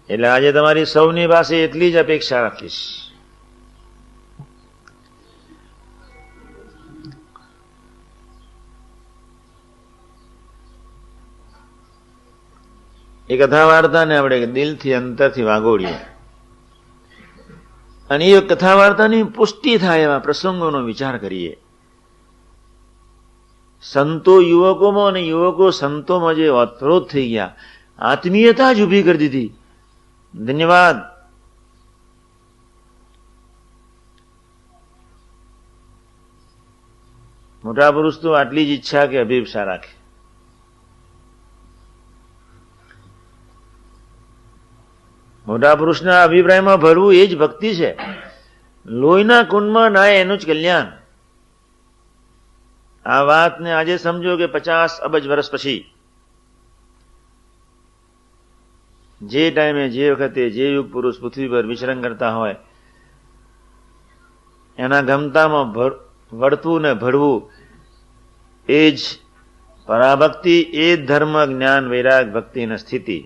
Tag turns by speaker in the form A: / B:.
A: એટલે આજે તમારી સૌની પાસે એટલી જ અપેક્ષા રાખીશ. એ કથા વાર્તાને આપણે દિલથી અંતરથી વાગોડીએ અને એ કથા વાર્તાની પુષ્ટિ થાય એવા પ્રસંગોનો વિચાર કરીએ. સંતો યુવકોમાં અને યુવકો સંતોમાં જે ઓતપ્રોત થઈ ગયા, આત્મીયતા જ ઉભી કરી દીધી. ધન્યવાદ. મોટા પુરુષ તો આટલી જ ઈચ્છા કે અભિપ્સા રાખે. મોટા પુરુષના અભિપ્રાયમાં ભરવું એ જ ભક્તિ છે. લોહીના કુંડમાં નાય એનું જ કલ્યાણ. આ વાતને આજે સમજો કે 50 અબજ વર્ષ પછી, જે ટાઈમે જે વખતે જે યુગ પુરુષ પૃથ્વી પર વિચરણ કરતા હોય, એના ગમતામાં વળતું ને ભળવું એ જ પરાભક્તિ, એ જ ધર્મ જ્ઞાન વૈરાગ ભક્તિ અને સ્થિતિ.